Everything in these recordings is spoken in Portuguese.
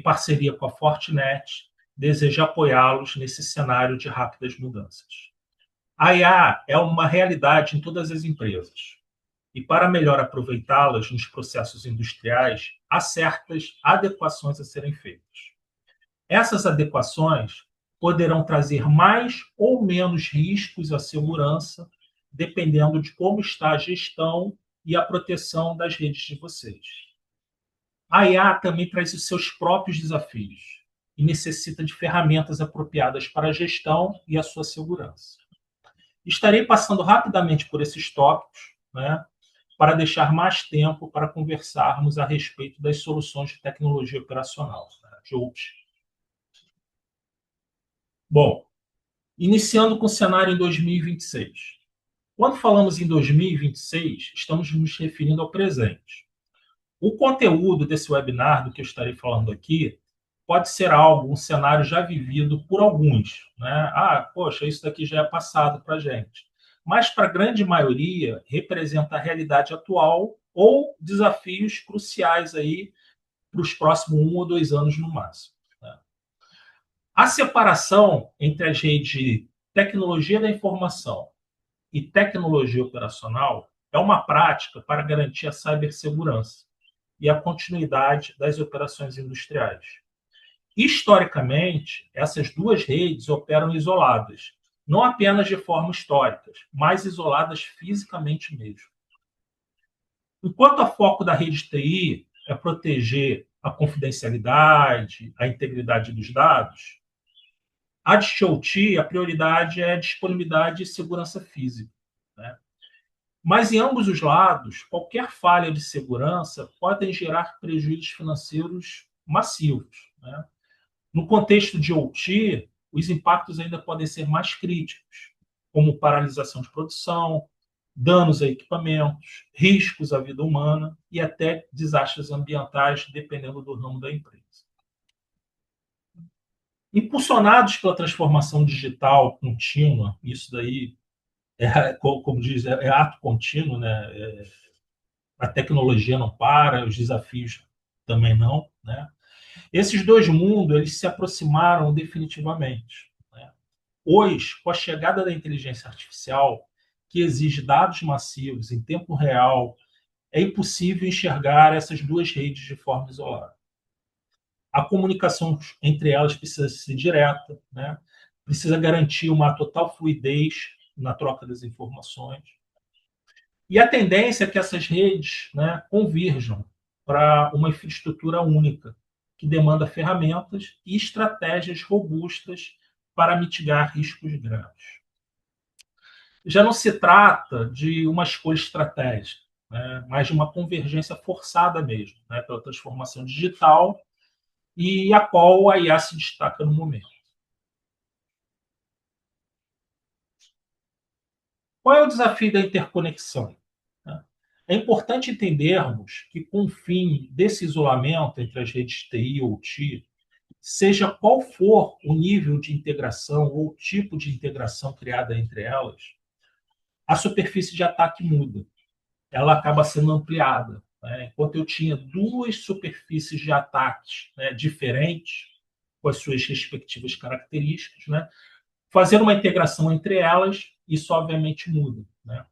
parceria com a Fortinet, deseja apoiá-los nesse cenário de rápidas mudanças. A IA é uma realidade em todas as empresas. E para melhor aproveitá-las nos processos industriais, há certas adequações a serem feitas. Essas adequações poderão trazer mais ou menos riscos à segurança, dependendo de como está a gestão e a proteção das redes de vocês. A IA também traz os seus próprios desafios e necessita de ferramentas apropriadas para a gestão e a sua segurança. Estarei passando rapidamente por esses tópicos, né, para deixar mais tempo para conversarmos a respeito das soluções de tecnologia operacional, né, de OT. Bom, iniciando com o cenário em 2026. Quando falamos em 2026, estamos nos referindo ao presente. O conteúdo desse webinar, do que eu estarei falando aqui, pode ser algo, um cenário já vivido por alguns, né? Poxa, isso daqui já é passado para a gente. Mas, para a grande maioria, representa a realidade atual ou desafios cruciais aí para os próximos 1 ou 2 anos no máximo, né? A separação entre as redes de tecnologia da informação e tecnologia operacional é uma prática para garantir a cibersegurança e a continuidade das operações industriais. Historicamente, essas duas redes operam isoladas, não apenas de forma histórica, mas isoladas fisicamente mesmo. Enquanto o foco da rede de TI é proteger a confidencialidade, a integridade dos dados, a de IoT, a prioridade é a disponibilidade e segurança física, né? Mas em ambos os lados, qualquer falha de segurança pode gerar prejuízos financeiros massivos, né? No contexto de OT, os impactos ainda podem ser mais críticos, como paralisação de produção, danos a equipamentos, riscos à vida humana e até desastres ambientais, dependendo do ramo da empresa. Impulsionados pela transformação digital contínua, isso daí, como diz, é ato contínuo, né? A tecnologia não para, os desafios também não, né? Esses dois mundos eles se aproximaram definitivamente, né? Hoje, com a chegada da inteligência artificial, que exige dados massivos em tempo real, é impossível enxergar essas duas redes de forma isolada. A comunicação entre elas precisa ser direta, né? Precisa garantir uma total fluidez na troca das informações. E a tendência é que essas redes, né, convirjam para uma infraestrutura única, que demanda ferramentas e estratégias robustas para mitigar riscos graves. Já não se trata de uma escolha estratégica, né, mas de uma convergência forçada mesmo, né, pela transformação digital e a qual a IA se destaca no momento. Qual é o desafio da interconexão? É importante entendermos que, com o fim desse isolamento entre as redes TI e OT, seja qual for o nível de integração ou o tipo de integração criada entre elas, a superfície de ataque muda. Ela acaba sendo ampliada, né? Enquanto eu tinha duas superfícies de ataques, né, diferentes, com as suas respectivas características, né? Fazendo uma integração entre elas, isso obviamente muda, né?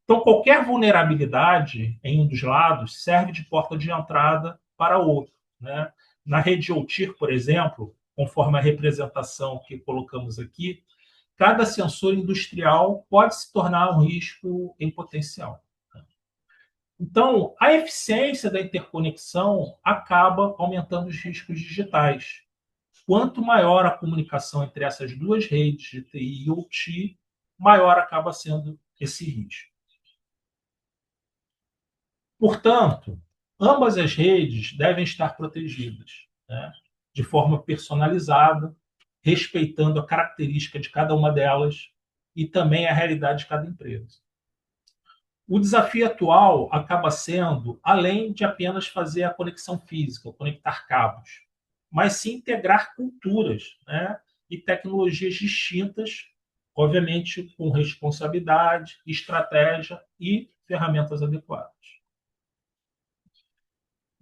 Então, qualquer vulnerabilidade em um dos lados serve de porta de entrada para outro, né? Na rede OT, por exemplo, conforme a representação que colocamos aqui, cada sensor industrial pode se tornar um risco em potencial. Então, a eficiência da interconexão acaba aumentando os riscos digitais. Quanto maior a comunicação entre essas duas redes de TI e OT, maior acaba sendo esse risco. Portanto, ambas as redes devem estar protegidas, né, de forma personalizada, respeitando a característica de cada uma delas e também a realidade de cada empresa. O desafio atual acaba sendo, além de apenas fazer a conexão física, conectar cabos, mas sim integrar culturas, né, e tecnologias distintas, obviamente com responsabilidade, estratégia e ferramentas adequadas.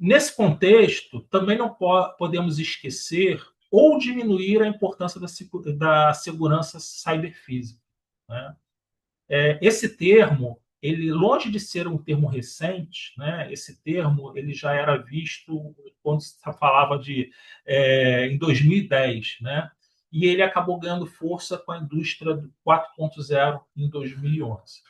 Nesse contexto, também não podemos esquecer ou diminuir a importância da segurança cyberfísica, né? Esse termo, ele longe de ser um termo recente, né? Esse termo ele já era visto quando se falava em 2010, né? E ele acabou ganhando força com a indústria do 4.0 em 2011.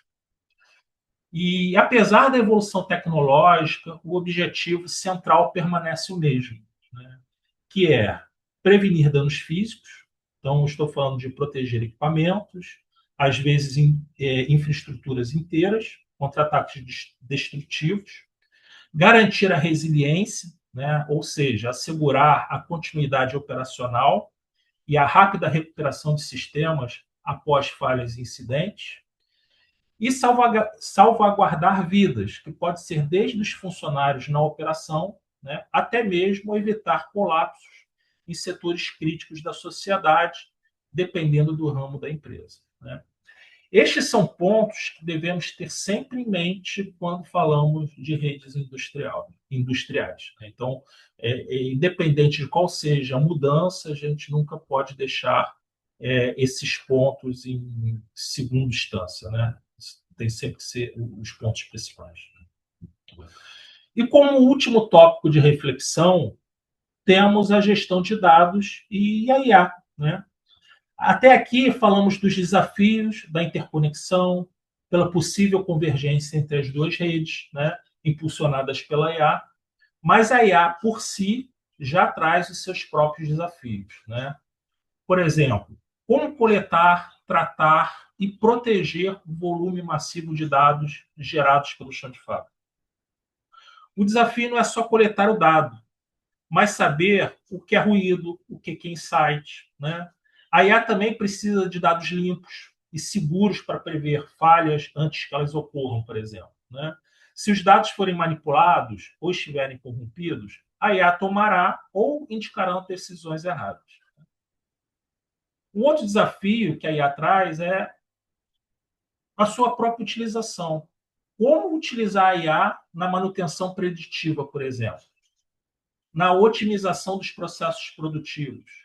E, apesar da evolução tecnológica, o objetivo central permanece o mesmo, né? Que é prevenir danos físicos. Então, estou falando de proteger equipamentos, às vezes infraestruturas inteiras, contra ataques destrutivos, garantir a resiliência, né? Ou seja, assegurar a continuidade operacional e a rápida recuperação de sistemas após falhas e incidentes, e salvaguardar vidas, que pode ser desde os funcionários na operação, né, até mesmo evitar colapsos em setores críticos da sociedade, dependendo do ramo da empresa, né? Estes são pontos que devemos ter sempre em mente quando falamos de redes industriais, né? Então, independente de qual seja a mudança, a gente nunca pode deixar esses pontos em segunda instância, né? Tem sempre que ser os pontos principais. E como último tópico de reflexão, temos a gestão de dados e a IA, né? Até aqui falamos dos desafios da interconexão, pela possível convergência entre as duas redes, né, impulsionadas pela IA, mas a IA por si já traz os seus próprios desafios, né? Por exemplo, como coletar, tratar e proteger o volume massivo de dados gerados pelo chão de fábrica. O desafio não é só coletar o dado, mas saber o que é ruído, o que é insight, né? A IA também precisa de dados limpos e seguros para prever falhas antes que elas ocorram, por exemplo, né? Se os dados forem manipulados ou estiverem corrompidos, a IA tomará ou indicará decisões erradas. Um outro desafio que a IA traz é a sua própria utilização. Como utilizar a IA na manutenção preditiva, por exemplo, na otimização dos processos produtivos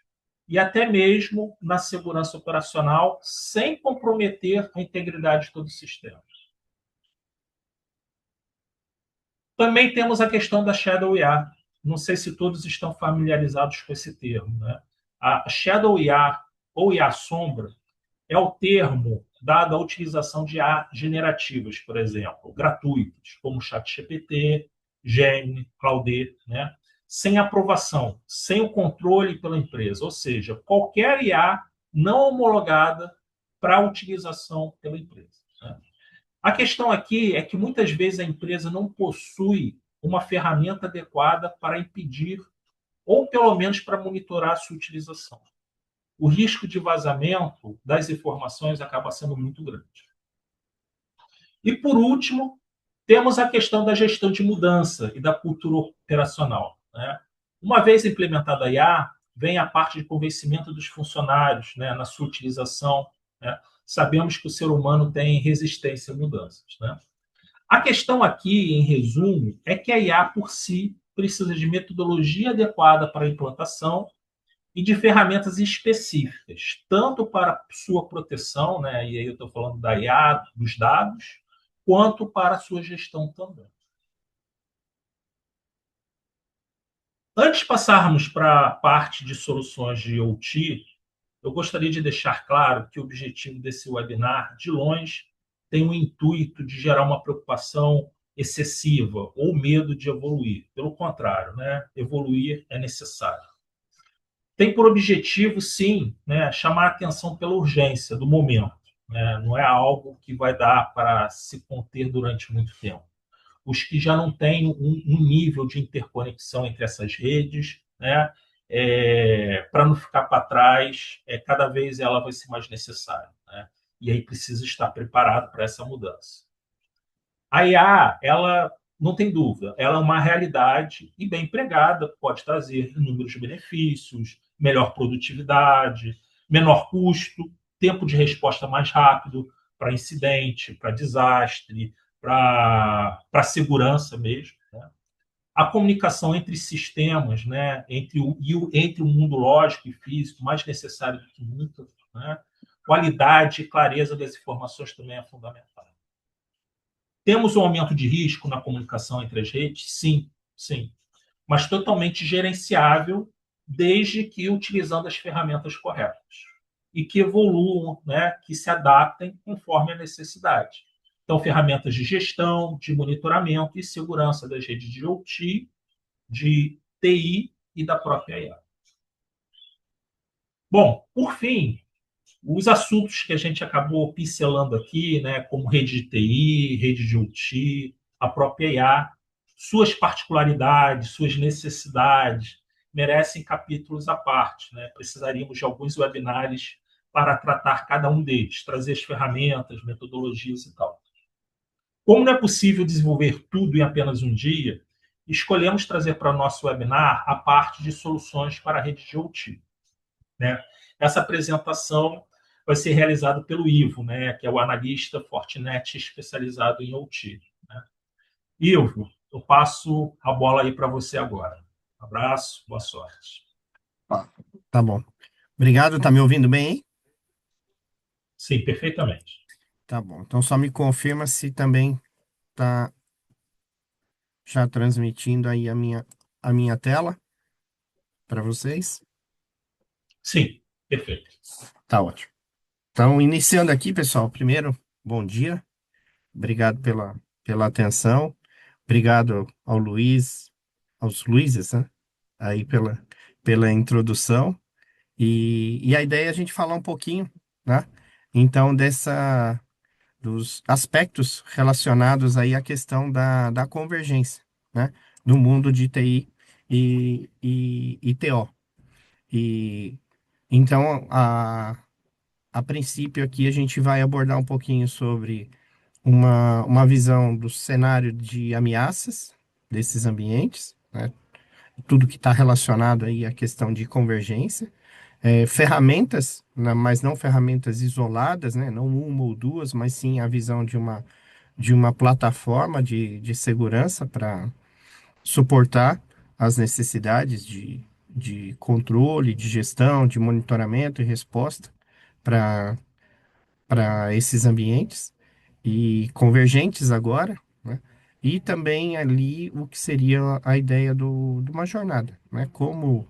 e até mesmo na segurança operacional, sem comprometer a integridade de todo o sistema. Também temos a questão da Shadow IA. Não sei se todos estão familiarizados com esse termo, né? A Shadow IA, ou IA sombra, é o termo dado à utilização de IA generativas, por exemplo, gratuitas, como ChatGPT, Gemini, Claude, né? Sem aprovação, sem o controle pela empresa, ou seja, qualquer IA não homologada para utilização pela empresa, né? A questão aqui é que muitas vezes a empresa não possui uma ferramenta adequada para impedir ou pelo menos para monitorar a sua utilização. O risco de vazamento das informações acaba sendo muito grande. E, por último, temos a questão da gestão de mudança e da cultura operacional, né? Uma vez implementada a IA, vem a parte de convencimento dos funcionários, né, na sua utilização, né? Sabemos que o ser humano tem resistência a mudanças, né? A questão aqui, em resumo, é que a IA por si precisa de metodologia adequada para a implantação e de ferramentas específicas, tanto para sua proteção, né, e aí eu estou falando da IA, dos dados, quanto para a sua gestão também. Antes de passarmos para a parte de soluções de OT, eu gostaria de deixar claro que o objetivo desse webinar, de longe, tem o intuito de gerar uma preocupação excessiva ou medo de evoluir. Pelo contrário, né, evoluir é necessário. Tem por objetivo, sim, né, chamar a atenção pela urgência do momento, né? Não é algo que vai dar para se conter durante muito tempo. Os que já não têm um nível de interconexão entre essas redes, né, para não ficar para trás, cada vez ela vai ser mais necessária, né? E aí precisa estar preparado para essa mudança. A IA, ela não tem dúvida, ela é uma realidade e bem empregada, pode trazer inúmeros benefícios, melhor produtividade, menor custo, tempo de resposta mais rápido para incidente, para desastre, para segurança mesmo, né? a comunicação entre sistemas, né, entre o mundo lógico e físico, mais necessário do que nunca, né? Qualidade e clareza das informações também é fundamental. Temos um aumento de risco na comunicação entre as redes? Sim, sim, mas totalmente gerenciável, desde que utilizando as ferramentas corretas e que evoluam, né, que se adaptem conforme a necessidade. Então, ferramentas de gestão, de monitoramento e segurança das redes de OT, de TI e da própria IA. Bom, por fim, os assuntos que a gente acabou pincelando aqui, né, como rede de TI, rede de OT, a própria IA, suas particularidades, suas necessidades, merecem capítulos à parte, né? Precisaríamos de alguns webinars para tratar cada um deles, trazer as ferramentas, metodologias e tal. Como não é possível desenvolver tudo em apenas um dia, escolhemos trazer para o nosso webinar a parte de soluções para a rede de OT, né? Essa apresentação vai ser realizada pelo Ivo, né, que é o analista Fortinet especializado em OT. Né? Ivo, eu passo a bola aí para você agora. Um abraço, boa sorte. Ah, tá bom. Obrigado, tá me ouvindo bem aí? Sim, perfeitamente. Tá bom. Então só me confirma se também tá já transmitindo aí a minha tela para vocês. Sim, perfeito. Tá ótimo. Então, iniciando aqui, pessoal, primeiro, bom dia. Obrigado pela atenção. Obrigado ao Luiz, aos Luizes, né? Aí pela introdução. E a ideia é a gente falar um pouquinho, né? Então, dos aspectos relacionados aí à questão da convergência, né? Do mundo de TI e TO. E então, a princípio aqui a gente vai abordar um pouquinho sobre uma visão do cenário de ameaças desses ambientes, né? Tudo que está relacionado aí à questão de convergência, ferramentas, né, mas não ferramentas isoladas, né? Não uma ou duas, mas sim a visão de uma plataforma de segurança para suportar as necessidades de controle, de gestão, de monitoramento e resposta para esses ambientes e convergentes agora, né? E também ali o que seria a ideia de uma jornada, né? Como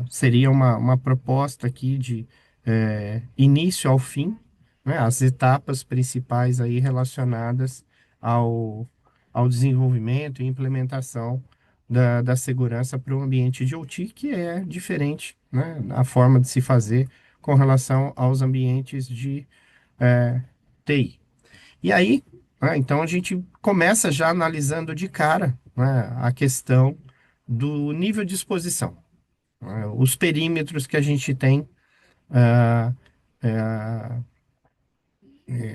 seria uma proposta aqui de início ao fim, né? As etapas principais aí relacionadas ao, ao desenvolvimento e implementação da segurança para o ambiente de OT, que é diferente, né? A forma de se fazer com relação aos ambientes de TI. E aí, né, então a gente começa já analisando de cara, né, a questão do nível de exposição, né, os perímetros que a gente tem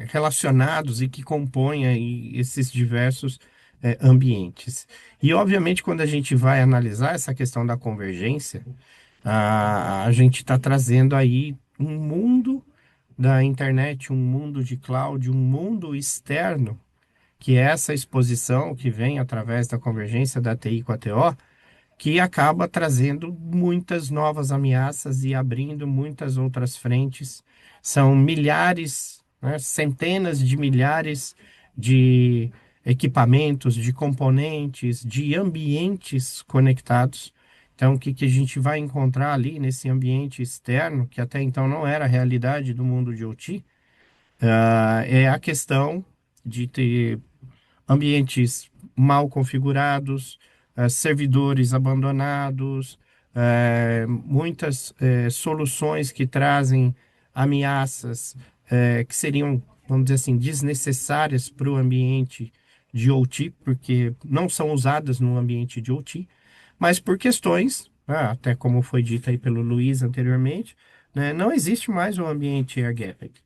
relacionados e que compõem aí esses diversos ambientes. E, obviamente, quando a gente vai analisar essa questão da convergência, a gente está trazendo aí um mundo da internet, um mundo de cloud, um mundo externo que é essa exposição que vem através da convergência da TI com a TO, que acaba trazendo muitas novas ameaças e abrindo muitas outras frentes. São milhares, né, centenas de milhares de equipamentos, de componentes, de ambientes conectados. Então, o que que a gente vai encontrar ali nesse ambiente externo, que até então não era a realidade do mundo de OT, é a questão de ter ambientes mal configurados, servidores abandonados, muitas soluções que trazem ameaças que seriam, vamos dizer assim, desnecessárias para o ambiente de OT, porque não são usadas no ambiente de OT, mas por questões, até como foi dito aí pelo Luiz anteriormente, né, não existe mais o ambiente air-gapped.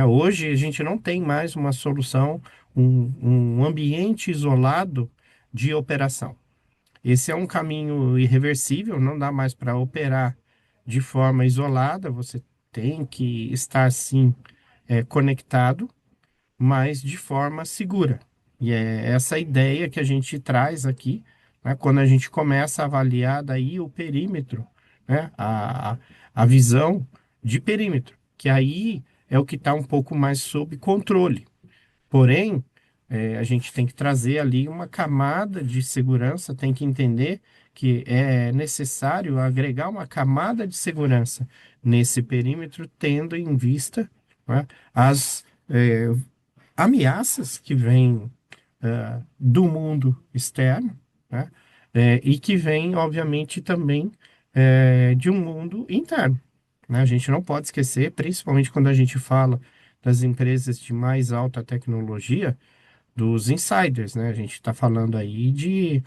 Hoje a gente não tem mais uma solução, um ambiente isolado de operação. Esse é um caminho irreversível, não dá mais para operar de forma isolada, você tem que estar sim conectado, mas de forma segura. E é essa ideia que a gente traz aqui, né? Quando a gente começa a avaliar daí o perímetro, né? A visão de perímetro, que aí é o que está um pouco mais sob controle. Porém, a gente tem que trazer ali uma camada de segurança, tem que entender que é necessário agregar uma camada de segurança nesse perímetro, tendo em vista, né, as ameaças que vêm do mundo externo, né, e que vêm, obviamente, também de um mundo interno, né? A gente não pode esquecer, principalmente quando a gente fala das empresas de mais alta tecnologia, dos insiders, né? A gente está falando aí de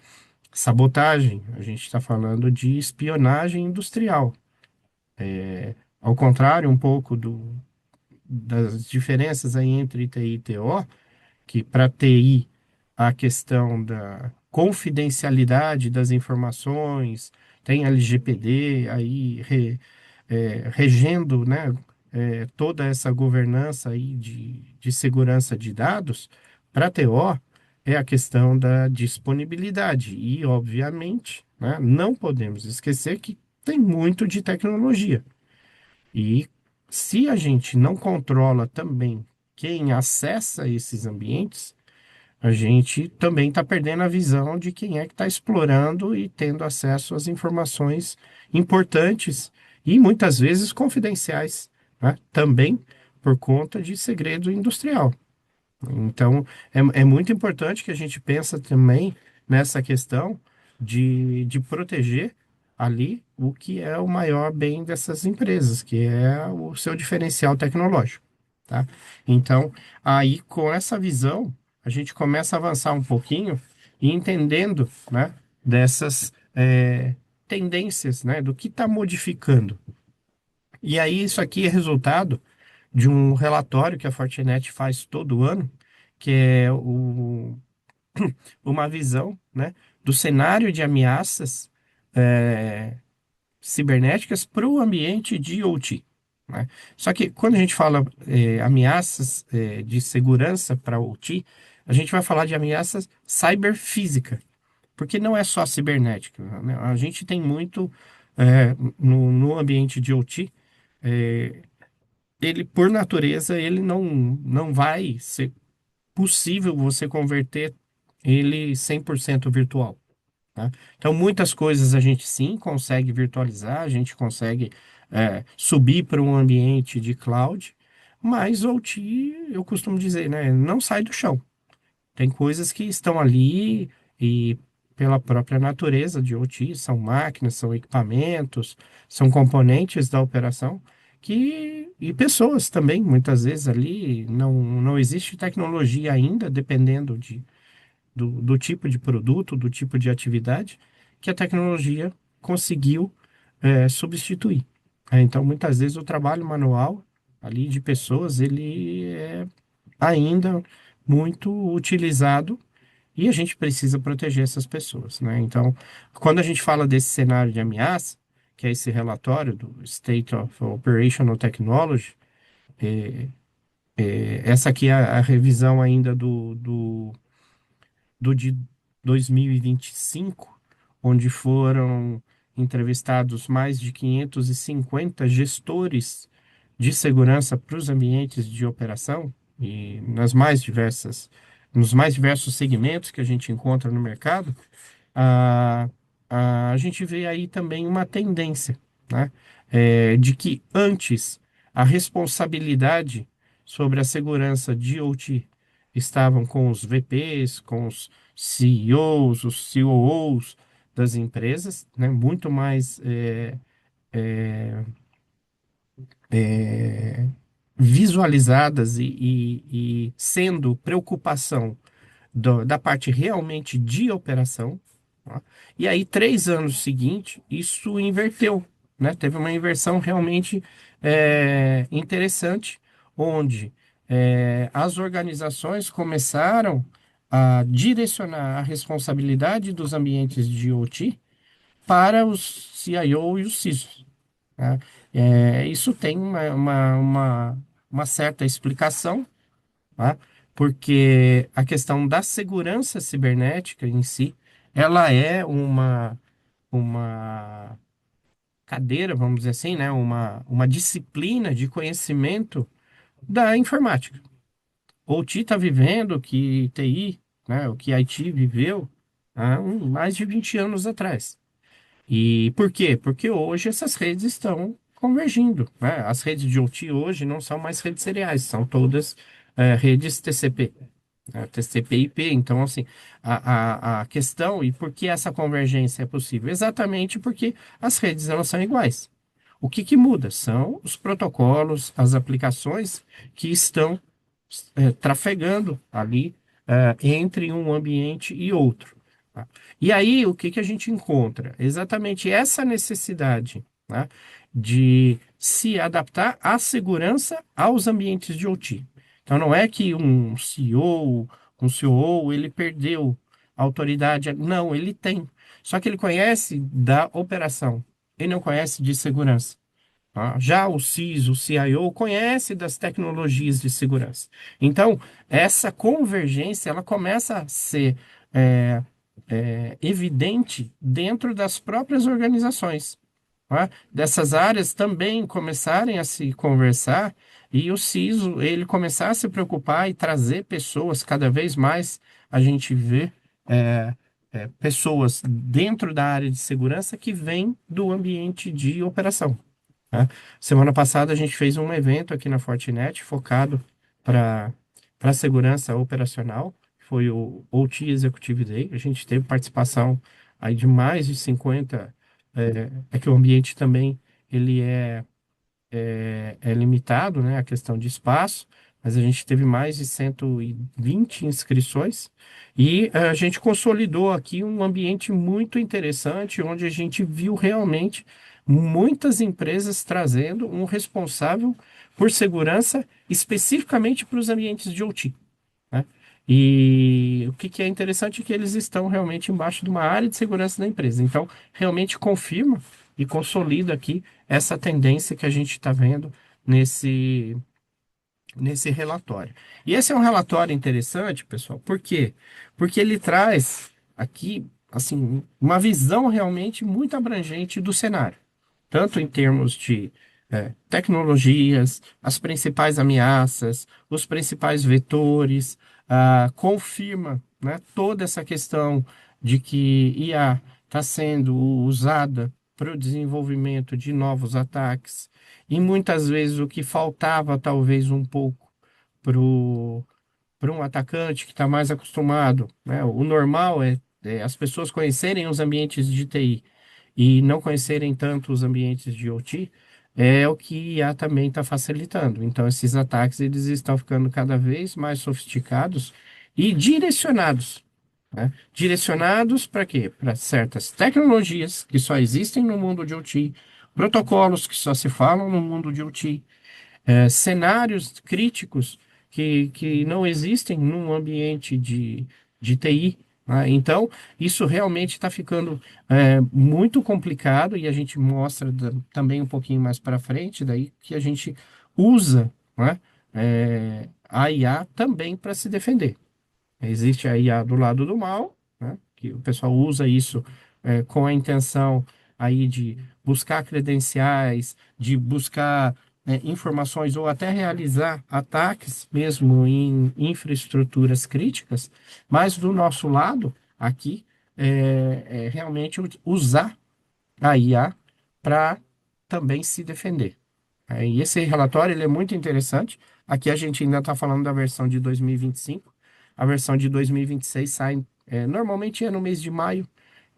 sabotagem, a gente está falando de espionagem industrial. Ao contrário, um pouco das diferenças aí entre TI e TO, que para TI a questão da confidencialidade das informações, tem LGPD aí regendo, né, toda essa governança aí de segurança de dados, para TO é a questão da disponibilidade. E, obviamente, né, não podemos esquecer que tem muito de tecnologia. E se a gente não controla também quem acessa esses ambientes, a gente também está perdendo a visão de quem é que está explorando e tendo acesso às informações importantes e muitas vezes confidenciais, né? Também por conta de segredo industrial. Então, é muito importante que a gente pense também nessa questão de proteger ali o que é o maior bem dessas empresas, que é o seu diferencial tecnológico, tá? Então, aí com essa visão, a gente começa a avançar um pouquinho e entendendo, né, dessas tendências, né, do que está modificando. E aí isso aqui é resultado de um relatório que a Fortinet faz todo ano, que é uma visão, né, do cenário de ameaças cibernéticas para o ambiente de OT, né? Só que quando a gente fala ameaças de segurança para OT, a gente vai falar de ameaças cyberfísica, porque não é só cibernética, né? A gente tem muito no ambiente de OT, ele por natureza ele não vai ser possível você converter ele 100% virtual, tá? Então, muitas coisas a gente sim consegue virtualizar, a gente consegue subir para um ambiente de cloud, mas o OT, eu costumo dizer, né, não sai do chão. Tem coisas que estão ali e, pela própria natureza de OT, são máquinas, são equipamentos, são componentes da operação e pessoas também, muitas vezes ali não existe tecnologia ainda, dependendo do tipo de produto, do tipo de atividade, que a tecnologia conseguiu substituir. Então, muitas vezes o trabalho manual ali de pessoas, ele é ainda muito utilizado e a gente precisa proteger essas pessoas, né? Então, quando a gente fala desse cenário de ameaça, que é esse relatório do State of Operational Technology, essa aqui é a revisão ainda do de 2025, onde foram entrevistados mais de 550 gestores de segurança para os ambientes de operação e nos mais diversos segmentos que a gente encontra no mercado, a, a gente vê aí também uma tendência, né? De que antes a responsabilidade sobre a segurança de OT estavam com os VPs, com os CEOs, os COOs das empresas, né? Muito mais visualizadas e sendo preocupação da parte realmente de operação, tá? E aí, 3 anos seguintes, isso inverteu, né? Teve uma inversão realmente interessante, onde as organizações começaram a direcionar a responsabilidade dos ambientes de OT para os CIO e os CISOs, né? Isso tem uma certa explicação, tá? Porque a questão da segurança cibernética em si, ela é uma cadeira, vamos dizer assim, né? Uma disciplina de conhecimento da informática. O OT está vivendo o que TI, né? O que IT viveu há mais de 20 anos atrás. E por quê? Porque hoje essas redes estão convergindo, né? As redes de OT hoje não são mais redes seriais, são todas redes TCP, né? TCP/IP. Então, assim, a questão e por que essa convergência é possível? Exatamente porque as redes elas são iguais. O que que muda? São os protocolos, as aplicações que estão trafegando ali entre um ambiente e outro. Tá? E aí, o que que a gente encontra? Exatamente essa necessidade, né, de se adaptar à segurança aos ambientes de OT. Então, não é que um COO, ele perdeu a autoridade. Não, ele tem. Só que ele conhece da operação. Ele não conhece de segurança. Tá? Já o CISO, o CIO, conhece das tecnologias de segurança. Então, essa convergência, ela começa a ser é, evidente dentro das próprias organizações. Tá? Dessas áreas também começarem a se conversar e o CISO, ele começar a se preocupar e trazer pessoas, cada vez mais a gente vê é, pessoas dentro da área de segurança que vêm do ambiente de operação. Né? Semana passada a gente fez um evento aqui na Fortinet focado para segurança operacional. Foi o OT Executive Day. A gente teve participação aí de mais de 50. É que o ambiente também ele é limitado, né? A questão de espaço, mas a gente teve mais de 120 inscrições e a gente consolidou aqui um ambiente muito interessante, onde a gente viu realmente muitas empresas trazendo um responsável por segurança especificamente para os ambientes de OT, né? E o que que é interessante é que eles estão realmente embaixo de uma área de segurança da empresa. Então, realmente confirma e consolida aqui essa tendência que a gente está vendo nesse, nesse relatório. E esse é um relatório interessante, pessoal, por quê? Porque ele traz aqui, assim, uma visão realmente muito abrangente do cenário, tanto em termos de tecnologias, as principais ameaças, os principais vetores, confirma, né, toda essa questão de que IA está sendo usada para o desenvolvimento de novos ataques, e muitas vezes o que faltava, talvez um pouco, para um atacante que está mais acostumado, né? O normal é as pessoas conhecerem os ambientes de TI e não conhecerem tanto os ambientes de OT, é o que IA também está facilitando. Então, esses ataques eles estão ficando cada vez mais sofisticados e direcionados. Né? Direcionados para quê? Para certas tecnologias que só existem no mundo de OT, protocolos que só se falam no mundo de OT, cenários críticos que não existem num ambiente de TI. Né? Então, isso realmente está ficando muito complicado e a gente mostra também um pouquinho mais para frente, daí que a gente usa, né, a IA também para se defender. Existe a IA do lado do mal, né, que o pessoal usa isso com a intenção aí de buscar credenciais, de buscar informações ou até realizar ataques mesmo em infraestruturas críticas, mas do nosso lado aqui é realmente usar a IA para também se defender. E esse relatório ele é muito interessante. Aqui a gente ainda está falando da versão de 2025. A versão de 2026 sai, normalmente é no mês de maio,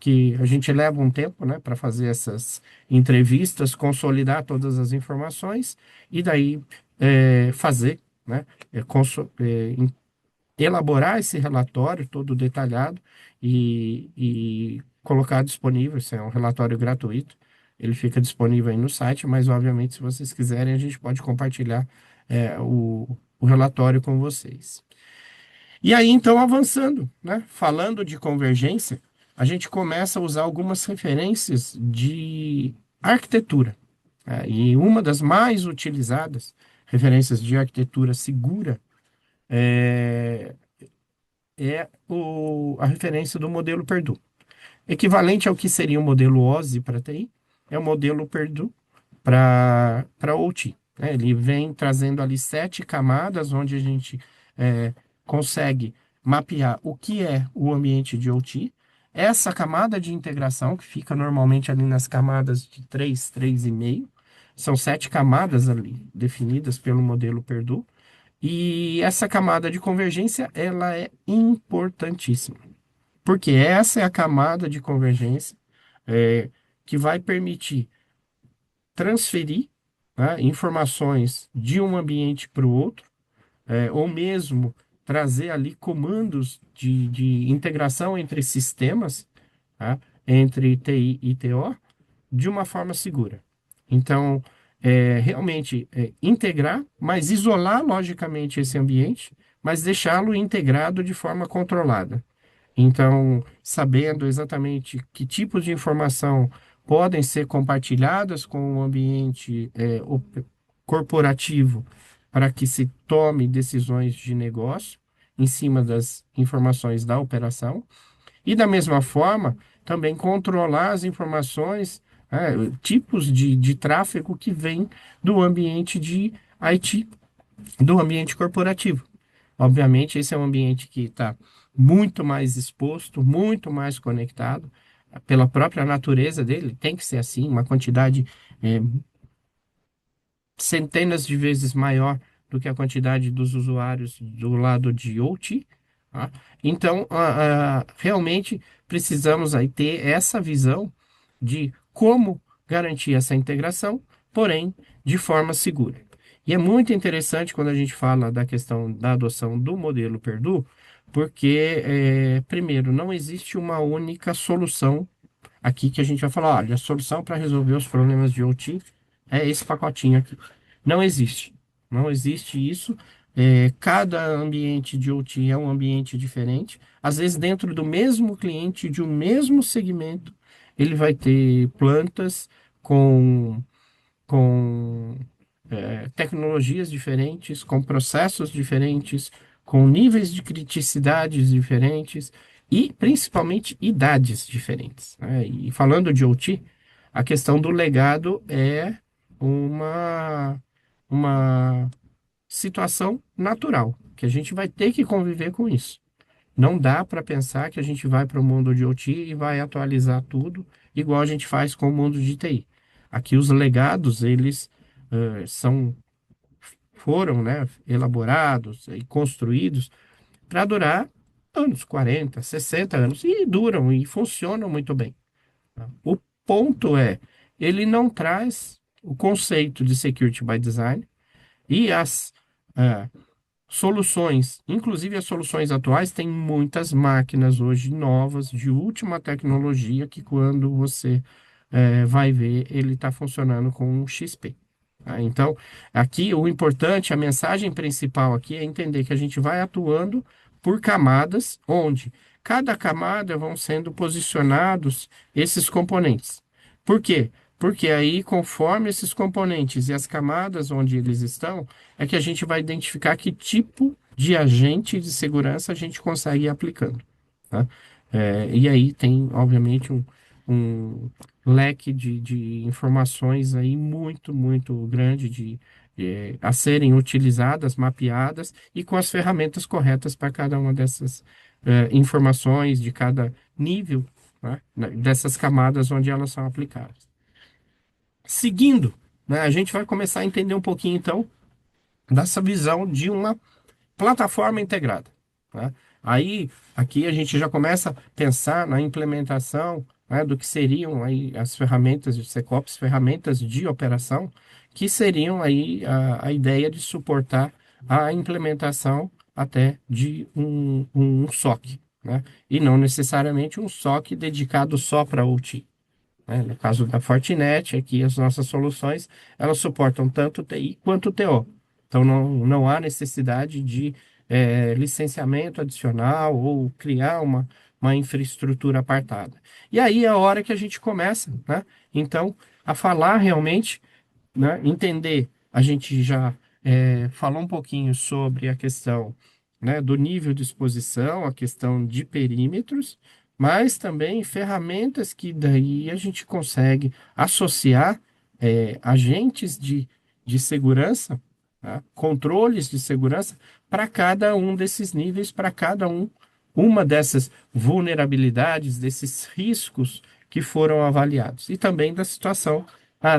que a gente leva um tempo, né, para fazer essas entrevistas, consolidar todas as informações e daí fazer, né, elaborar esse relatório todo detalhado e colocar disponível. Isso é um relatório gratuito. Ele fica disponível aí no site, mas obviamente, se vocês quiserem, a gente pode compartilhar o relatório com vocês. E aí, então, avançando, né? Falando de convergência, a gente começa a usar algumas referências de arquitetura. E uma das mais utilizadas, referências de arquitetura segura, é a referência do modelo Perdue. Equivalente ao que seria o modelo OSI para TI, é o modelo Purdue para OT. Né? Ele vem trazendo ali 7 camadas, onde a gente consegue mapear o que é o ambiente de OT. Essa camada de integração, que fica normalmente ali nas camadas de 3, 3,5, são 7 camadas ali definidas pelo modelo Purdue. E essa camada de convergência, ela é importantíssima, porque essa é a camada de convergência é, que vai permitir transferir, né, informações de um ambiente para o outro, ou mesmo trazer ali comandos de integração entre sistemas, tá, entre TI e TO, de uma forma segura. Então, realmente integrar, mas isolar logicamente esse ambiente, mas deixá-lo integrado de forma controlada. Então, sabendo exatamente que tipos de informação podem ser compartilhadas com o ambiente corporativo para que se tome decisões de negócio em cima das informações da operação, e da mesma forma, também controlar as informações, tipos de tráfego que vem do ambiente de IT, do ambiente corporativo. Obviamente, esse é um ambiente que está muito mais exposto, muito mais conectado, pela própria natureza dele, tem que ser assim, uma quantidade é, centenas de vezes maior do que a quantidade dos usuários do lado de OT. Tá? Então, realmente precisamos aí ter essa visão de como garantir essa integração, porém de forma segura. E é muito interessante quando a gente fala da questão da adoção do modelo Perdue, porque, primeiro, não existe uma única solução aqui que a gente vai falar, olha, a solução para resolver os problemas de OT é esse pacotinho aqui. Não existe. Não existe isso. Cada ambiente de OT é um ambiente diferente. Às vezes, dentro do mesmo cliente, de um mesmo segmento, ele vai ter plantas com, com tecnologias diferentes, com processos diferentes, com níveis de criticidades diferentes e, principalmente, idades diferentes. Né? E falando de OT, a questão do legado é uma situação natural, que a gente vai ter que conviver com isso. Não dá para pensar que a gente vai para o mundo de OT e vai atualizar tudo igual a gente faz com o mundo de TI. Aqui os legados, eles foram, né, elaborados e construídos para durar anos, 40, 60 anos, e duram e funcionam muito bem. Tá? O ponto é, ele não traz o conceito de security by design e as ah, soluções, inclusive as soluções atuais, têm muitas máquinas hoje novas, de última tecnologia, que quando você vai ver, ele está funcionando com um XP. Tá? Então, aqui o importante, a mensagem principal aqui é entender que a gente vai atuando por camadas, onde cada camada vão sendo posicionados esses componentes. Por quê? Porque aí, conforme esses componentes e as camadas onde eles estão, é que a gente vai identificar que tipo de agente de segurança a gente consegue ir aplicando. Tá? E aí tem, obviamente, um leque de informações aí muito, muito grande a serem utilizadas, mapeadas e com as ferramentas corretas para cada uma dessas informações, de cada nível, né, dessas camadas onde elas são aplicadas. Seguindo, né, a gente vai começar a entender um pouquinho, então, dessa visão de uma plataforma integrada. Né? Aí, aqui a gente já começa a pensar na implementação, né, do que seriam aí as ferramentas de SecOps, ferramentas de operação, que seriam aí a ideia de suportar a implementação até de um SOC, né? E não necessariamente um SOC dedicado só para OT. Né? No caso da Fortinet, aqui as nossas soluções, elas suportam tanto TI quanto TO. Então, não há necessidade de licenciamento adicional ou criar uma infraestrutura apartada. E aí é a hora que a gente começa, né? Então, a falar realmente, né? Entender. A gente já falou um pouquinho sobre a questão, né, do nível de exposição, a questão de perímetros, mas também ferramentas que daí a gente consegue associar agentes de segurança, tá? Controles de segurança para cada um desses níveis, para cada uma dessas vulnerabilidades, desses riscos que foram avaliados, e também da situação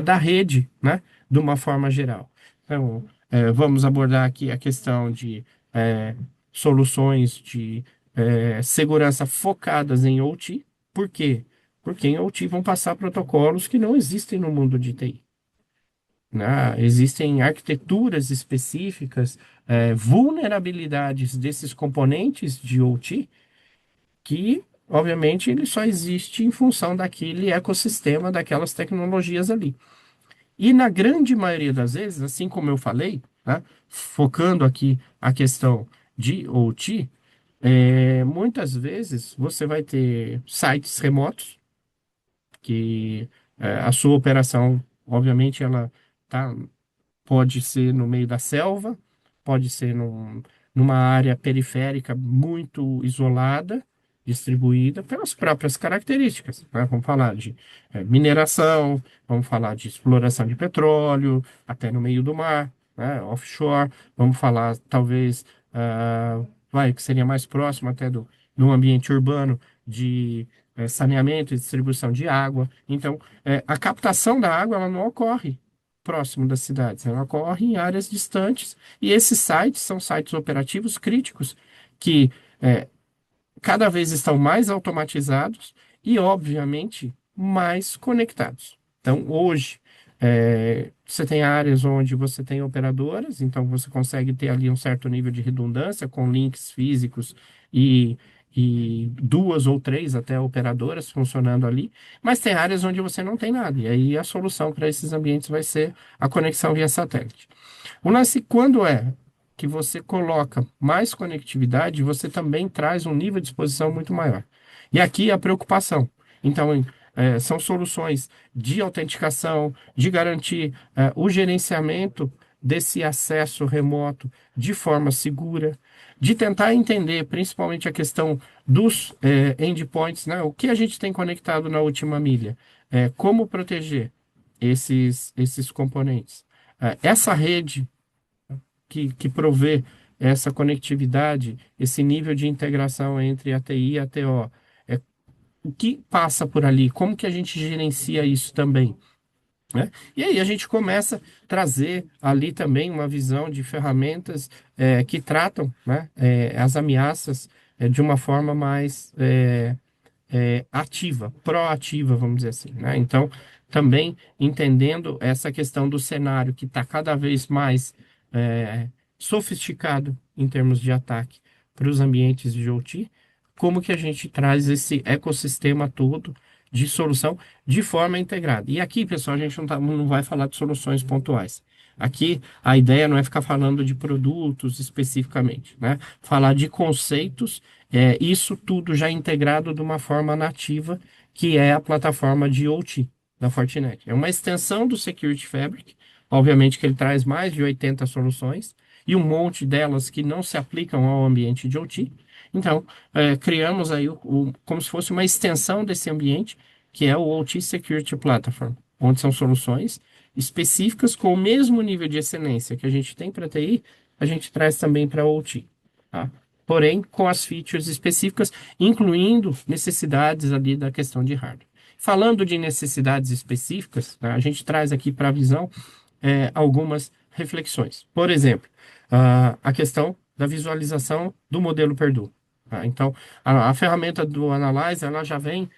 da rede, né, de uma forma geral. Então, vamos abordar aqui a questão de eh, soluções de segurança focadas em OT. Por quê? Porque em OT vão passar protocolos que não existem no mundo de TI, né? Existem arquiteturas específicas, vulnerabilidades desses componentes de OT que, obviamente, ele só existe em função daquele ecossistema, daquelas tecnologias ali. E na grande maioria das vezes, assim como eu falei, né, focando aqui a questão de OT, muitas vezes você vai ter sites remotos que a sua operação, obviamente, ela tá, pode ser no meio da selva, pode ser numa área periférica muito isolada, distribuída pelas próprias características, né? Vamos falar de mineração, vamos falar de exploração de petróleo, até no meio do mar, né? Offshore, vamos falar talvez, que seria mais próximo até do ambiente urbano de saneamento e distribuição de água. Então, a captação da água ela não ocorre próximo das cidades, ela ocorre em áreas distantes, e esses sites são sites operativos críticos que cada vez estão mais automatizados e, obviamente, mais conectados. Então, hoje, você tem áreas onde você tem operadoras, então você consegue ter ali um certo nível de redundância com links físicos e, e duas ou três até operadoras funcionando ali, mas tem áreas onde você não tem nada, e aí a solução para esses ambientes vai ser a conexão via satélite. O lance, quando que você coloca mais conectividade, você também traz um nível de exposição muito maior. E aqui a preocupação. Então, são soluções de autenticação, de garantir o gerenciamento desse acesso remoto de forma segura, de tentar entender principalmente a questão dos endpoints, né? O que a gente tem conectado na última milha, como proteger esses componentes. Essa rede que provê essa conectividade, esse nível de integração entre a TI e a TO. O que passa por ali? Como que a gente gerencia isso também? Né? E aí a gente começa a trazer ali também uma visão de ferramentas que tratam, né, as ameaças de uma forma mais ativa, proativa, vamos dizer assim, né? Então, também entendendo essa questão do cenário que está cada vez mais sofisticado em termos de ataque para os ambientes de OT, como que a gente traz esse ecossistema todo de solução de forma integrada. E aqui, pessoal, a gente não vai falar de soluções pontuais. Aqui a ideia não é ficar falando de produtos especificamente, né? Falar de conceitos, isso tudo já integrado de uma forma nativa, que é a plataforma de OT da Fortinet. É uma extensão do Security Fabric, obviamente que ele traz mais de 80 soluções, e um monte delas que não se aplicam ao ambiente de OT. Então, criamos aí como se fosse uma extensão desse ambiente, que é o OT Security Platform, onde são soluções específicas com o mesmo nível de excelência que a gente tem para TI, a gente traz também para OT, tá? Porém, com as features específicas, incluindo necessidades ali da questão de hardware. Falando de necessidades específicas, tá, a gente traz aqui para a visão algumas reflexões. Por exemplo, a questão da visualização do modelo Purdue. Tá? Então, a ferramenta do Analyze, ela já vem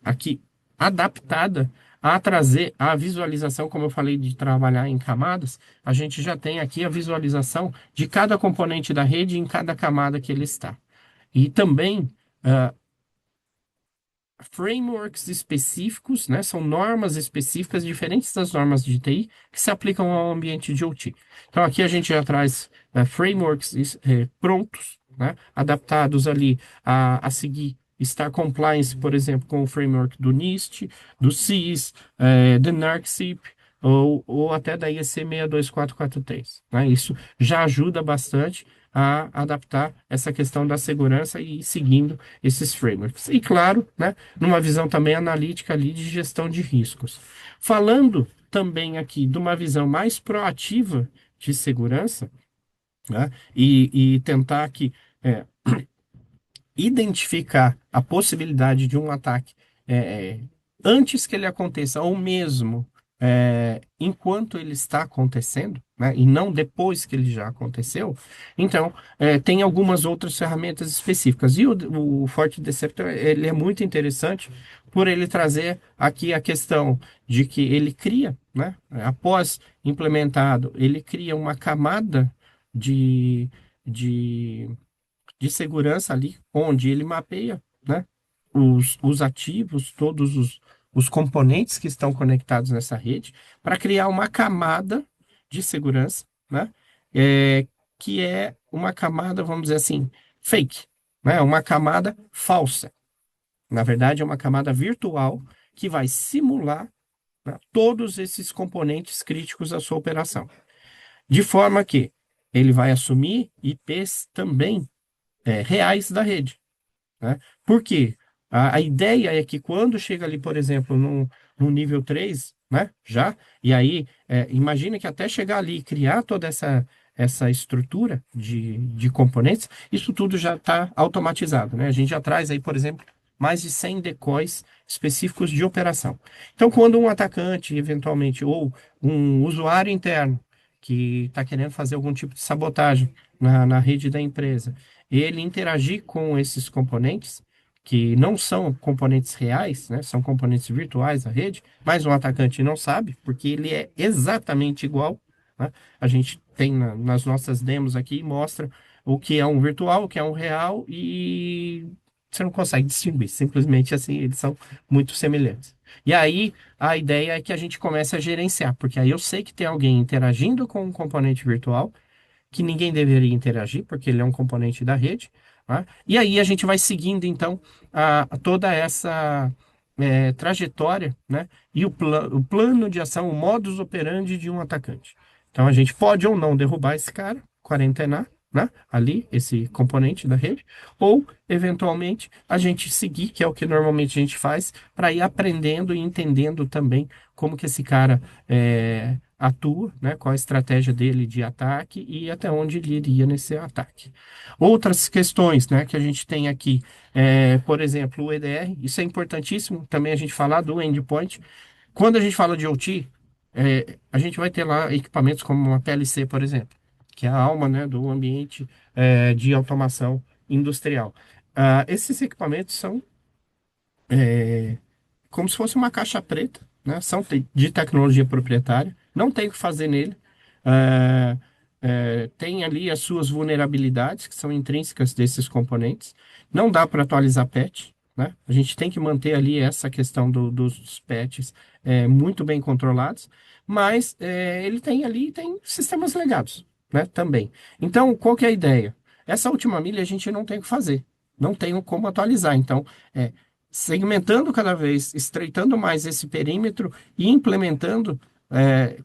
aqui adaptada a trazer a visualização, como eu falei, de trabalhar em camadas, a gente já tem aqui a visualização de cada componente da rede em cada camada que ele está. E também frameworks específicos, né? São normas específicas diferentes das normas de TI que se aplicam ao ambiente de OT. Então aqui a gente já traz frameworks prontos, né? Adaptados ali a seguir Star Compliance, por exemplo, com o framework do NIST, do CIS, do NARCSIP, ou até da IEC 62443. Né? Isso já ajuda bastante a adaptar essa questão da segurança e ir seguindo esses frameworks. E claro, né, numa visão também analítica ali de gestão de riscos. Falando também aqui de uma visão mais proativa de segurança, né, e tentar aqui é, identificar a possibilidade de um ataque é, antes que ele aconteça, ou mesmo enquanto ele está acontecendo, né, e não depois que ele já aconteceu. Então, tem algumas outras ferramentas específicas. E o Forte Deceptor, ele é muito interessante por ele trazer aqui a questão de que ele cria, né, após implementado, ele cria uma camada de, de de segurança ali, onde ele mapeia, né, os ativos, todos os componentes que estão conectados nessa rede, para criar uma camada de segurança, né, que é uma camada, vamos dizer assim, fake, né, uma camada falsa. Na verdade, é uma camada virtual que vai simular, né, todos esses componentes críticos da sua operação. De forma que ele vai assumir IPs também reais da rede, né? Por quê? A ideia é que quando chega ali, por exemplo, no nível 3, né, já, e aí, imagina que até chegar ali e criar toda essa estrutura de componentes, isso tudo já está automatizado, né? A gente já traz aí, por exemplo, mais de 100 decoys específicos de operação. Então, quando um atacante, eventualmente, ou um usuário interno que está querendo fazer algum tipo de sabotagem na rede da empresa, ele interagir com esses componentes, que não são componentes reais, né? São componentes virtuais da rede, mas o atacante não sabe, porque ele é exatamente igual, né? A gente tem nas nossas demos aqui, mostra o que é um virtual, o que é um real, e você não consegue distinguir, simplesmente assim, eles são muito semelhantes. E aí, a ideia é que a gente comece a gerenciar, porque aí eu sei que tem alguém interagindo com um componente virtual, que ninguém deveria interagir, porque ele é um componente da rede, tá? E aí a gente vai seguindo, então, toda essa trajetória, né? E o plano de ação, o modus operandi de um atacante. Então a gente pode ou não derrubar esse cara, quarentenar, né? Ali, esse componente da rede, ou, eventualmente, a gente seguir, que é o que normalmente a gente faz, para ir aprendendo e entendendo também como que esse cara atua, né? Qual a estratégia dele de ataque e até onde ele iria nesse ataque. Outras questões, né, que a gente tem aqui, por exemplo, o EDR, isso é importantíssimo também a gente falar do endpoint. Quando a gente fala de OT, a gente vai ter lá equipamentos como uma PLC, por exemplo, que é a alma, né, do ambiente de automação industrial. Esses equipamentos são como se fosse uma caixa preta, né? São de tecnologia proprietária, não tem o que fazer nele. É, tem ali as suas vulnerabilidades, que são intrínsecas desses componentes. Não dá para atualizar patch, né? A gente tem que manter ali essa questão dos patches muito bem controlados, mas ele tem ali tem sistemas legados, né? Também. Então, qual que é a ideia? Essa última milha a gente não tem o que fazer, não tem como atualizar. Então, é, segmentando cada vez, estreitando mais esse perímetro e implementando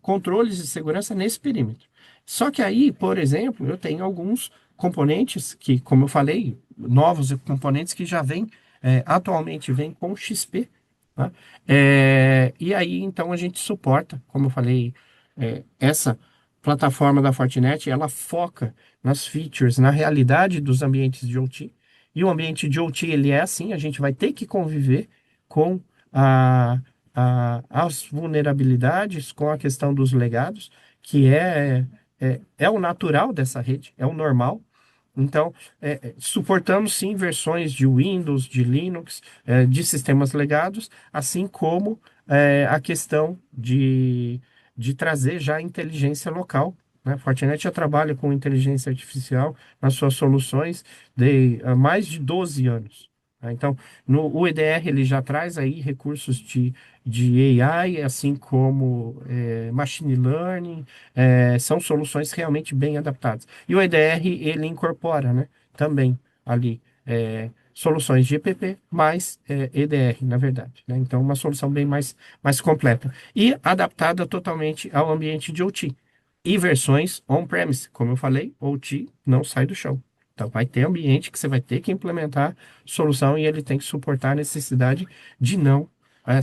controles de segurança nesse perímetro. Só que aí, por exemplo, eu tenho alguns componentes que, como eu falei, novos componentes que já vêm, atualmente vêm com XP, tá? E aí, então, a gente suporta, como eu falei, essa plataforma da Fortinet, ela foca nas features, na realidade dos ambientes de OT, e o ambiente de OT, ele é assim, a gente vai ter que conviver com a, as vulnerabilidades, com a questão dos legados, que é o natural dessa rede, é o normal. Então, suportamos sim versões de Windows, de Linux, de sistemas legados, assim como a questão de trazer já inteligência local, né? Fortinet já trabalha com inteligência artificial nas suas soluções há mais de 12 anos, tá? Então, o EDR ele já traz aí recursos de AI, assim como machine learning, são soluções realmente bem adaptadas. E o EDR ele incorpora, né, também ali soluções de EPP mais EDR, na verdade, né? Então, uma solução bem mais completa e adaptada totalmente ao ambiente de OT. e versões on-premise. Como eu falei, OT não sai do chão. Então, vai ter ambiente que você vai ter que implementar solução e ele tem que suportar a necessidade de não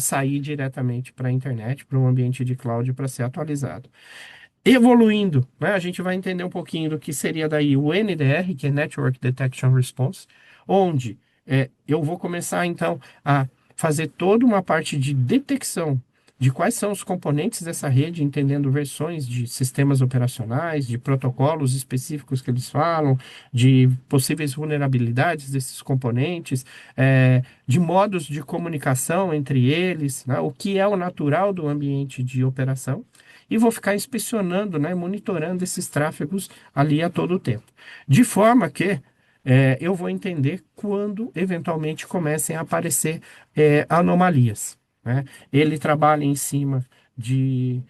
sair diretamente para a internet, para um ambiente de cloud para ser atualizado. Evoluindo, né, a gente vai entender um pouquinho do que seria daí o NDR, que é Network Detection Response, onde eu vou começar então a fazer toda uma parte de detecção de quais são os componentes dessa rede, entendendo versões de sistemas operacionais, de protocolos específicos que eles falam, de possíveis vulnerabilidades desses componentes, de modos de comunicação entre eles, né, o que é o natural do ambiente de operação e vou ficar inspecionando, né, monitorando esses tráfegos ali a todo tempo. De forma que eu vou entender quando eventualmente comecem a aparecer anomalias, né? Ele trabalha em cima de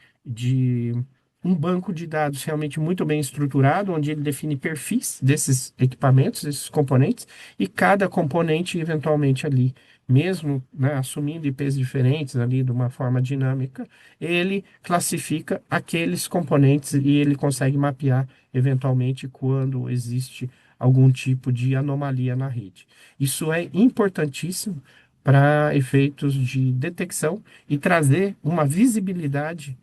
um banco de dados realmente muito bem estruturado, onde ele define perfis desses equipamentos, desses componentes, e cada componente eventualmente ali, mesmo, né, assumindo IPs diferentes ali de uma forma dinâmica, ele classifica aqueles componentes e ele consegue mapear eventualmente quando existe algum tipo de anomalia na rede. Isso é importantíssimo para efeitos de detecção e trazer uma visibilidade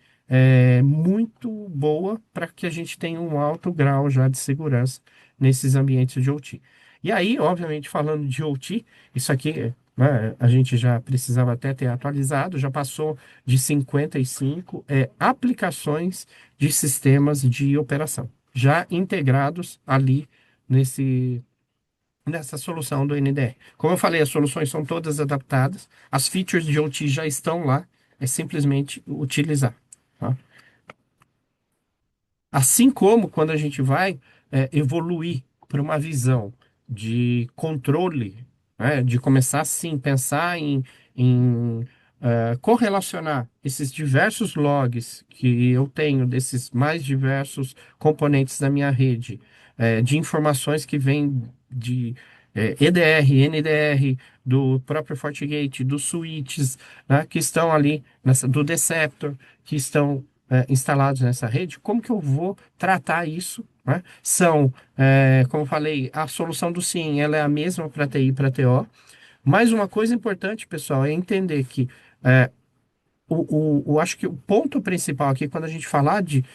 muito boa para que a gente tenha um alto grau já de segurança nesses ambientes de OT. E aí, obviamente, falando de OT, isso aqui, né, a gente já precisava até ter atualizado, já passou de 55 aplicações de sistemas de operação, já integrados ali nesse, nessa solução do NDR. Como eu falei, as soluções são todas adaptadas, as features de OT já estão lá, é simplesmente utilizar. Tá? Assim como quando a gente vai evoluir para uma visão de controle, né, de começar sim, pensar em correlacionar esses diversos logs que eu tenho desses mais diversos componentes da minha rede, de informações que vêm de EDR, NDR, do próprio FortiGate, dos switches, né, que estão ali, do Deceptor, que estão instalados nessa rede, como que eu vou tratar isso, né? São, como eu falei, a solução do SIEM, ela é a mesma para TI e para TO, mas uma coisa importante, pessoal, é entender que acho que o ponto principal aqui, quando a gente falar de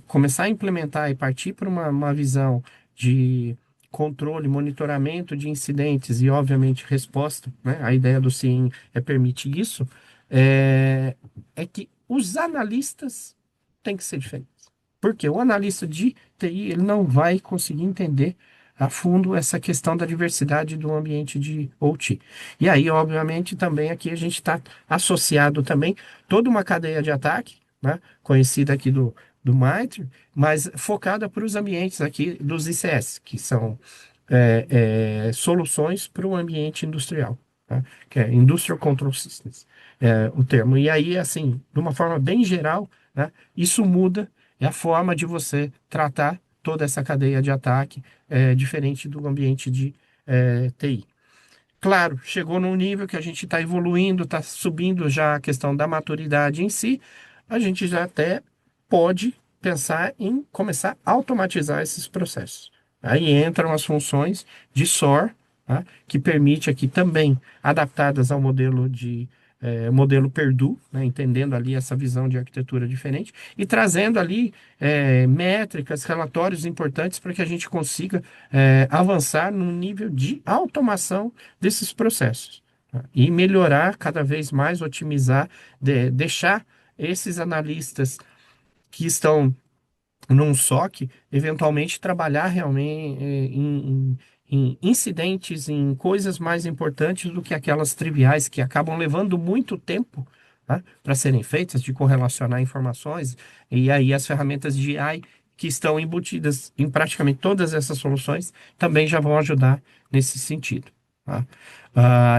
começar a implementar e partir para uma visão de controle, monitoramento de incidentes e, obviamente, resposta, né? A ideia do SIEM é permitir isso, é, é que os analistas têm que ser diferentes. Porque o analista de TI, ele não vai conseguir entender a fundo essa questão da diversidade do ambiente de OT. E aí, obviamente, também aqui a gente está associado também toda uma cadeia de ataque, né, conhecida aqui do MITRE, mas focada para os ambientes aqui dos ICS, que são soluções para o ambiente industrial, tá? Que é Industrial Control Systems, o termo. E aí, assim, de uma forma bem geral, né, isso muda a forma de você tratar toda essa cadeia de ataque, diferente do ambiente de TI. Claro, chegou num nível que a gente está evoluindo, está subindo já a questão da maturidade em si, a gente já até pode pensar em começar a automatizar esses processos. Aí entram as funções de SOAR, tá? Que permite aqui também, adaptadas ao modelo Purdue, né? Entendendo ali essa visão de arquitetura diferente, e trazendo ali métricas, relatórios importantes para que a gente consiga avançar no nível de automação desses processos, tá? E melhorar cada vez mais, otimizar, deixar esses analistas que estão num SOC, eventualmente trabalhar realmente em incidentes, em coisas mais importantes do que aquelas triviais que acabam levando muito tempo, tá, para serem feitas, de correlacionar informações, e aí as ferramentas de AI que estão embutidas em praticamente todas essas soluções também já vão ajudar nesse sentido. Tá?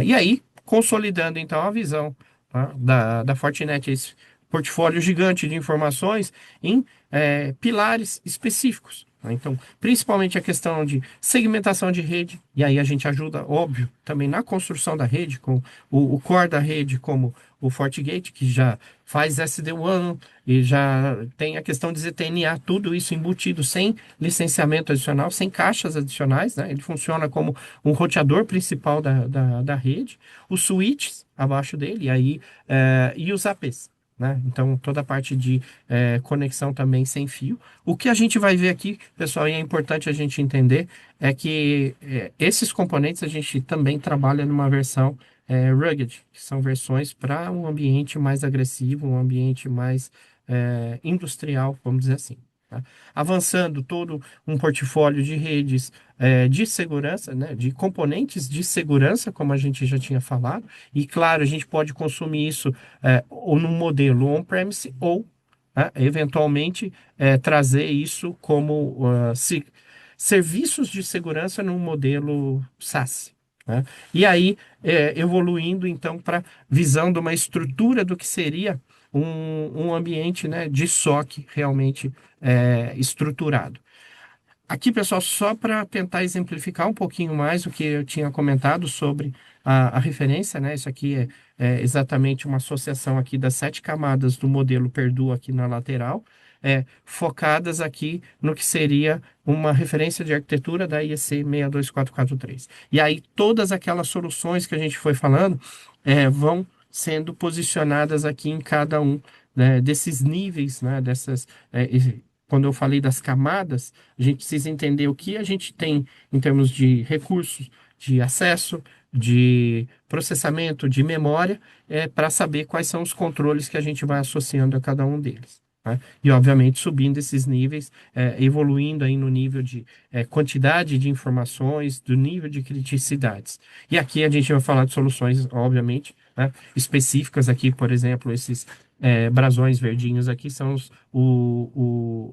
E aí, consolidando então a visão, tá, da Fortinet, esse portfólio gigante de informações em pilares específicos. Né? Então, principalmente a questão de segmentação de rede, e aí a gente ajuda, óbvio, também na construção da rede, com o core da rede, como o FortiGate, que já faz SD-WAN e já tem a questão de ZTNA, tudo isso embutido sem licenciamento adicional, sem caixas adicionais, né? Ele funciona como um roteador principal da rede, os switches abaixo dele, e os APs. Né? Então, toda a parte de conexão também sem fio. O que a gente vai ver aqui, pessoal, e é importante a gente entender, é que esses componentes a gente também trabalha numa versão rugged, que são versões para um ambiente mais agressivo, um ambiente mais industrial, vamos dizer assim. Tá? Avançando todo um portfólio de redes de segurança, né, de componentes de segurança, como a gente já tinha falado, e claro, a gente pode consumir isso ou num modelo on-premise ou eventualmente trazer isso como serviços de segurança num modelo SaaS. Né? E aí, evoluindo então para visão de uma estrutura do que seria um ambiente, né, de SOC realmente estruturado. Aqui, pessoal, só para tentar exemplificar um pouquinho mais o que eu tinha comentado sobre a referência, né? Isso aqui é exatamente uma associação aqui das 7 camadas do modelo Perdue aqui na lateral, focadas aqui no que seria uma referência de arquitetura da IEC 62443. E aí, todas aquelas soluções que a gente foi falando vão sendo posicionadas aqui em cada um, né, desses níveis, né, quando eu falei das camadas, a gente precisa entender o que a gente tem em termos de recursos, de acesso, de processamento, de memória, para saber quais são os controles que a gente vai associando a cada um deles. Né? E, obviamente, subindo esses níveis, evoluindo aí no nível de quantidade de informações, do nível de criticidades. E aqui a gente vai falar de soluções, obviamente, né, específicas aqui, por exemplo, esses brasões verdinhos aqui são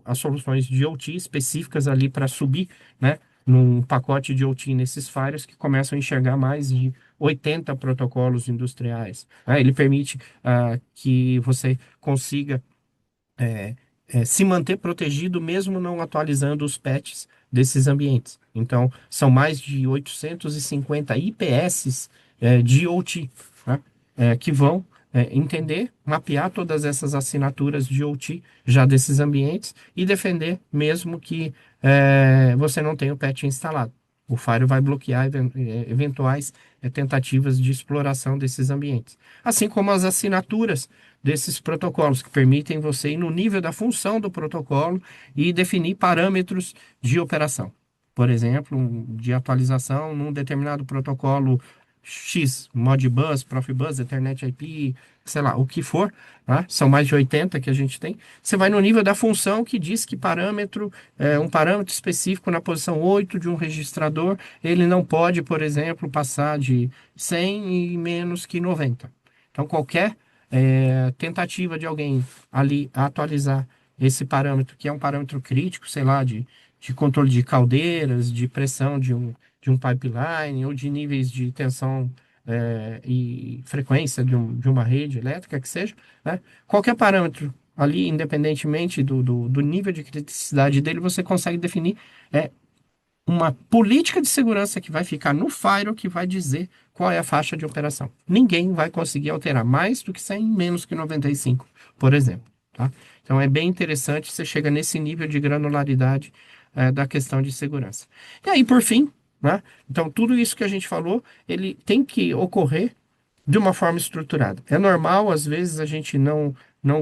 as soluções de OT específicas ali para subir, né, num pacote de OT nesses firewalls que começam a enxergar mais de 80 protocolos industriais. Né? Ele permite que você consiga se manter protegido mesmo não atualizando os patches desses ambientes. Então, são mais de 850 IPS de OT, né, que vão entender, mapear todas essas assinaturas de OT já desses ambientes e defender mesmo que você não tenha o patch instalado. O Firewall vai bloquear eventuais tentativas de exploração desses ambientes. Assim como as assinaturas desses protocolos, que permitem você ir no nível da função do protocolo e definir parâmetros de operação. Por exemplo, de atualização num determinado protocolo X, Modbus, Profibus, Ethernet IP, sei lá, o que for, né? São mais de 80 que a gente tem. Você vai no nível da função que diz que um parâmetro específico na posição 8 de um registrador, ele não pode, por exemplo, passar de 100 e menos que 90. Então, qualquer tentativa de alguém ali atualizar esse parâmetro, que é um parâmetro crítico, sei lá, de controle de caldeiras, de pressão de um pipeline, ou de níveis de tensão e frequência de uma rede elétrica, que seja, né? Qualquer parâmetro ali, independentemente do nível de criticidade dele, você consegue definir uma política de segurança que vai ficar no firewall que vai dizer qual é a faixa de operação. Ninguém vai conseguir alterar mais do que 100, menos que 95, por exemplo. Tá? Então é bem interessante, você chega nesse nível de granularidade da questão de segurança. E aí, por fim, né? Então tudo isso que a gente falou, ele tem que ocorrer de uma forma estruturada. É normal, às vezes, a gente não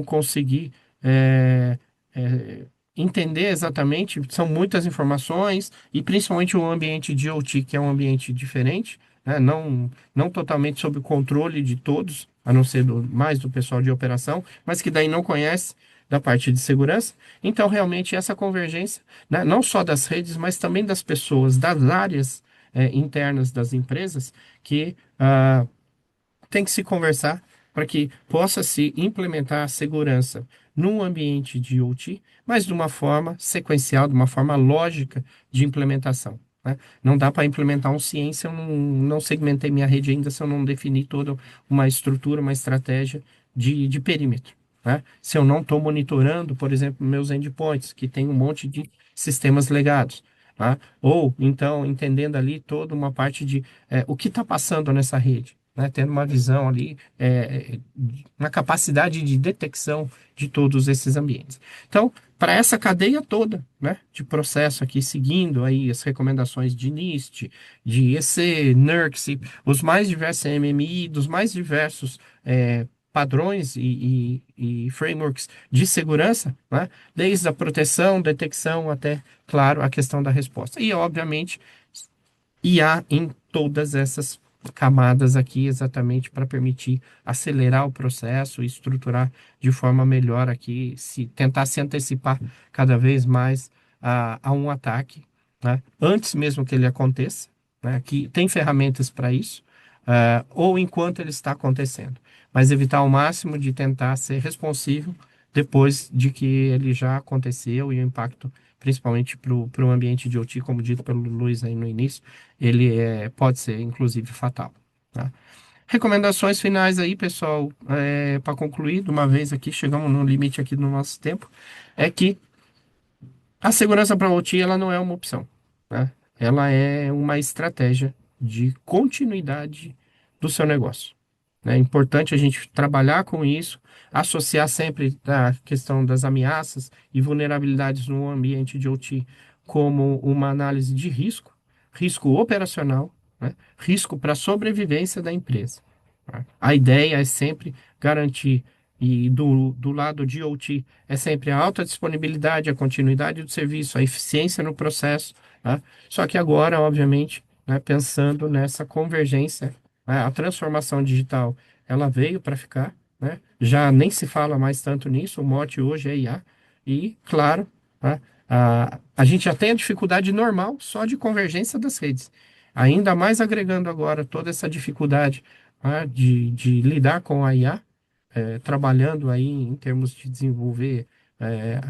conseguir é, é, entender exatamente, são muitas informações, e principalmente o ambiente de OT, que é um ambiente diferente, né? Não totalmente sob o controle de todos, a não ser mais do pessoal de operação, mas que daí não conhece da parte de segurança. Então, realmente, essa convergência, né, não só das redes, mas também das pessoas, das áreas internas das empresas, que tem que se conversar para que possa se implementar a segurança num ambiente de OT, mas de uma forma sequencial, de uma forma lógica de implementação. Né? Não dá para implementar um ciência, eu não segmentei minha rede ainda se eu não definir toda uma estrutura, uma estratégia de perímetro. né? Se eu não estou monitorando, por exemplo, meus endpoints, que tem um monte de sistemas legados, tá? Ou então entendendo ali toda uma parte de o que está passando nessa rede, né? Tendo uma visão ali na capacidade de detecção de todos esses ambientes. Então, para essa cadeia toda, né, de processo aqui, seguindo aí as recomendações de NIST, de EC, NERC, os mais diversos MMI, dos mais diversos padrões e frameworks de segurança, né, desde a proteção, detecção até, claro, a questão da resposta. E, obviamente, IA em todas essas camadas aqui, exatamente para permitir acelerar o processo e estruturar de forma melhor aqui, se tentar se antecipar cada vez mais a um ataque, né? Antes mesmo que ele aconteça, né? Que tem ferramentas para isso, ou enquanto ele está acontecendo, mas evitar ao máximo de tentar ser responsivo depois de que ele já aconteceu e o impacto, principalmente para o ambiente de OT, como dito pelo Luiz aí no início, ele pode ser, inclusive, fatal. Tá? Recomendações finais aí, pessoal, para concluir, de uma vez aqui, chegamos no limite aqui do nosso tempo, é que a segurança para OT, ela não é uma opção, né? Ela é uma estratégia de continuidade do seu negócio. É importante a gente trabalhar com isso, associar sempre a questão das ameaças e vulnerabilidades no ambiente de OT como uma análise de risco, risco operacional, né? Risco para a sobrevivência da empresa. Tá? A ideia é sempre garantir, e do lado de OT, é sempre a alta disponibilidade, a continuidade do serviço, a eficiência no processo. Tá? Só que agora, obviamente, né, pensando nessa convergência, né, a transformação digital ela veio para ficar, né? Já nem se fala mais tanto nisso, o mote hoje é IA. E, claro, tá? A gente já tem a dificuldade normal só de convergência das redes. Ainda mais agregando agora toda essa dificuldade, tá, de lidar com a IA, trabalhando aí em termos de desenvolver é,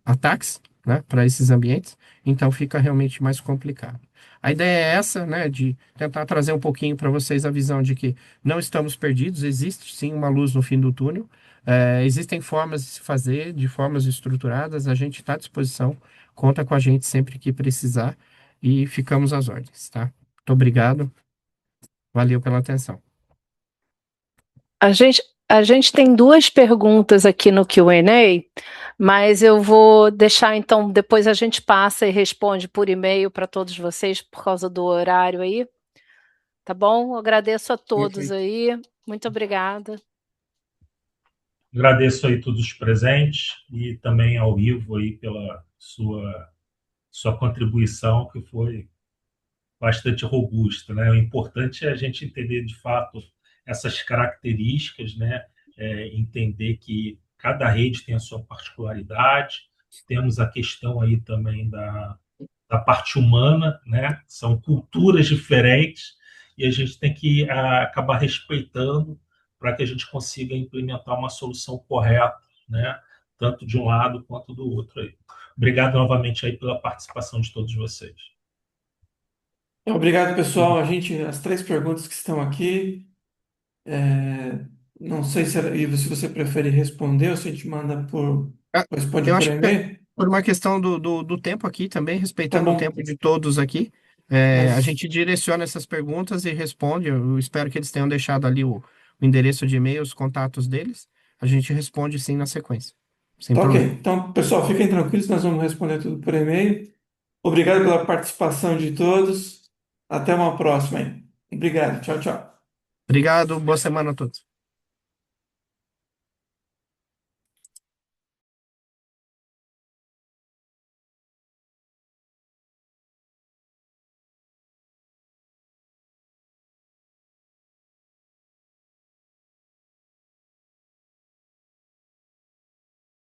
ataques, né, para esses ambientes, então fica realmente mais complicado. A ideia é essa, né, de tentar trazer um pouquinho para vocês a visão de que não estamos perdidos, existe sim uma luz no fim do túnel, existem formas de se fazer, de formas estruturadas, a gente está à disposição, conta com a gente sempre que precisar e ficamos às ordens, tá? Muito obrigado, valeu pela atenção. A gente tem duas perguntas aqui no Q&A, mas eu vou deixar, então, depois a gente passa e responde por e-mail para todos vocês, por causa do horário aí. Tá bom? Eu agradeço a todos Perfeito. aí. Muito obrigada. Agradeço aí todos os presentes e também ao Ivo aí pela sua contribuição, que foi bastante robusta, né? O importante é a gente entender de fato essas características, né? Entender que cada rede tem a sua particularidade. Temos a questão aí também da parte humana, né? São culturas diferentes e a gente tem que acabar respeitando para que a gente consiga implementar uma solução correta, né? Tanto de um lado quanto do outro aí. Obrigado novamente aí pela participação de todos vocês. Obrigado, pessoal. As três perguntas que estão aqui, não sei Ivo, se você prefere responder ou se a gente manda Ah, responde eu por acho que e-mail. por uma questão do tempo aqui também, Tá respeitando o bom, tempo de todos aqui, a mas gente direciona essas perguntas e responde. Eu espero que eles tenham deixado ali o endereço de e-mail, os contatos deles. A gente responde sim na sequência, sem tá ok. problema. Então, pessoal, fiquem tranquilos, nós vamos responder tudo por e-mail. Obrigado pela participação de todos. Até uma próxima, hein? Obrigado. Tchau, tchau. Obrigado, boa semana a todos.